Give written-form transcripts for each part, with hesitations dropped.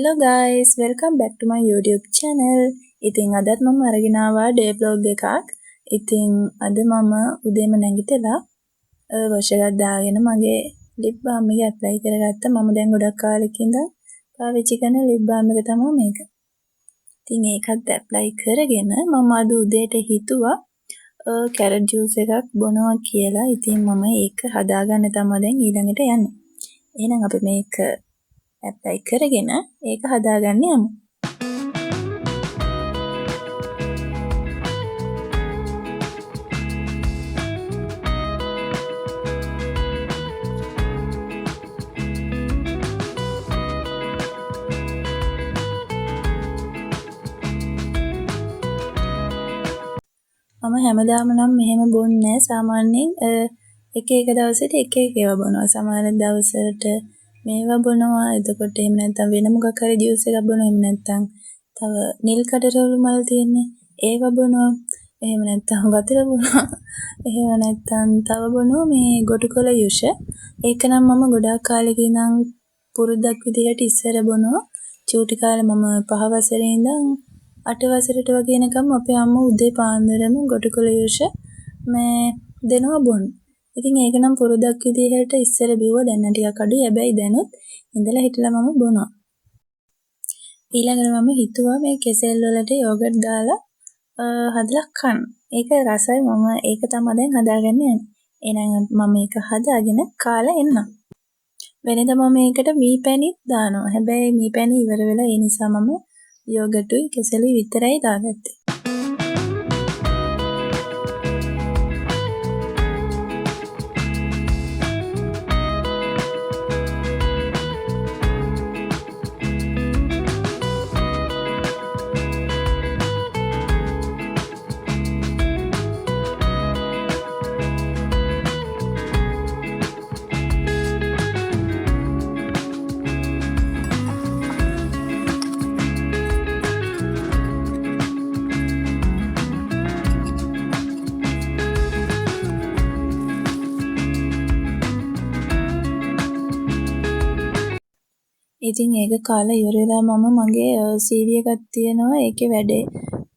Hello guys, welcome back to my YouTube channel. ඉතින් අදත් මම අරගෙන ආවා day vlog එකක්. ඉතින් අද මම උදේම නැගිටලා wash එකක් දාගෙන මගේ lip balm එක apply කරගත්තා. මම දැන් ගොඩක් කාලෙකින් ඉඳන් පාවිච්චි කරන lip balm එක තමයි මේක. ඉතින් ඒකත් apply කරගෙන මම අද උදේට හිතුවා carrot juice එකක් බොනවා කියලා. ඉතින් මම ඒක හදාගන්න තමයි දැන් ඊළඟට යන්නේ. එහෙනම් අපි මේක apply කරගෙන ඒක හදාගන්න යමු. මම හැමදාම නම් මෙහෙම බොන්නේ නැහැ. සාමාන්‍යයෙන් එක දවසට එක ඒවා බොනවා. සමහර දවසට මේවා බොනවා. එතකොට එහෙම නැත්නම් වෙන මොකක් හරි ජූස් එකක් බොනවා. එහෙම නැත්නම් තව නිල් කඩරවලු මල් තියෙන්නේ. ඒවා බොනවා. එහෙම නැත්නම් වතුර බොනවා. එහෙම නැත්නම් තව බොනවා මේ ගොටුකොළ යුෂ. ඒක නම් මම ගොඩාක් කාලෙක ඉඳන් පුරුද්දක් විදිහට ඉස්සර බොනවා. චූටි කාලේ මම 5 වසරේ ඉඳන් 8 වසරට වගේ එනකම් අපේ අම්මා උදේ පාන්දරම ගොටුකොළ යුෂ මේ දෙනවා බොන්න. ඉතින් ඒක නම් පුරුද්දක් විදිහට ඉස්සර බිව්වා. දැන් නම් ටිකක් අඩුයි. හැබැයි දැනුත් ඉඳලා හිටලා මම බොනවා. ඊළඟට මම හිතුවා මේ කෙසෙල් වලට යෝගට් දාලා හදලා කන්න. ඒක රසයි. මම ඒක තමයි දැන් හදාගන්න යන්නේ. එහෙනම් මම මේක හදාගෙන කාලා එන්නම්. වෙනදා මම මේකට මී පැණිත් දානවා. හැබැයි මී පැණි ඉවර වෙලා ඒ නිසා මම යෝගට්ුයි කෙසෙලුයි විතරයි දාගත්තේ. ඉතින් ඒක කාලා ඉවර වෙලා මම මගේ CV එකක් තියෙනවා. ඒකේ වැඩේ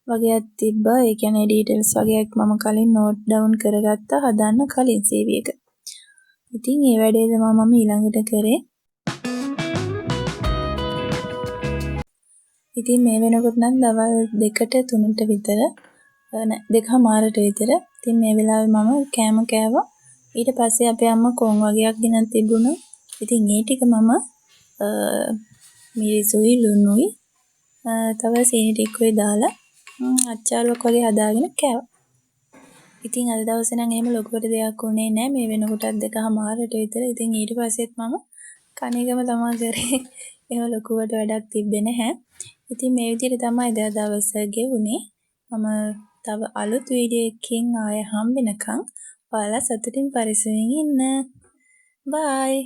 වගේක් තිබ්බා. ඒ කියන්නේ ඩීටේල්ස් වගේක් මම කලින් නෝට් ඩවුන් කරගත්තා හදන්න කලින් CV එක. ඉතින් ඒ වැඩේ තමයි මම ඊළඟට කරේ. ඉතින් මේ වෙනකොට නම් දවල් 2ට 3ට විතර නෑ 2:00ට විතර. ඉතින් මේ වෙලාවේ මම කෑම කෑවා. ඊට පස්සේ අපේ අම්මා කොන් වගේක් ගෙනත් තිබුණා. ඉතින් ඒ ටික මම මිරිසුයි ලුණුයි තව සීනි ටිකකුයි දාලා අච්චාරුවක් වගේ හදාගෙන කෑවා. ඉතින් අද දවසේ නම් එහෙම ලොකුවට දෙයක් උනේ නැහැ. මේ වෙනකොටත් 2:00ට විතර. ඉතින් ඊට පස්සෙත් මම කණේකම තමයි කරේ. එහෙම ලොකුවට වැඩක් තිබ්බේ නැහැ. ඉතින් මේ විදිහට තමයි අද දවස ගෙවුනේ. මම තව අලුත් වීඩියෝ එකකින් ආයෙ හම්බ වෙනකන් ඔයාලා සතුටින් පරිස්සමින් ඉන්න. බයි.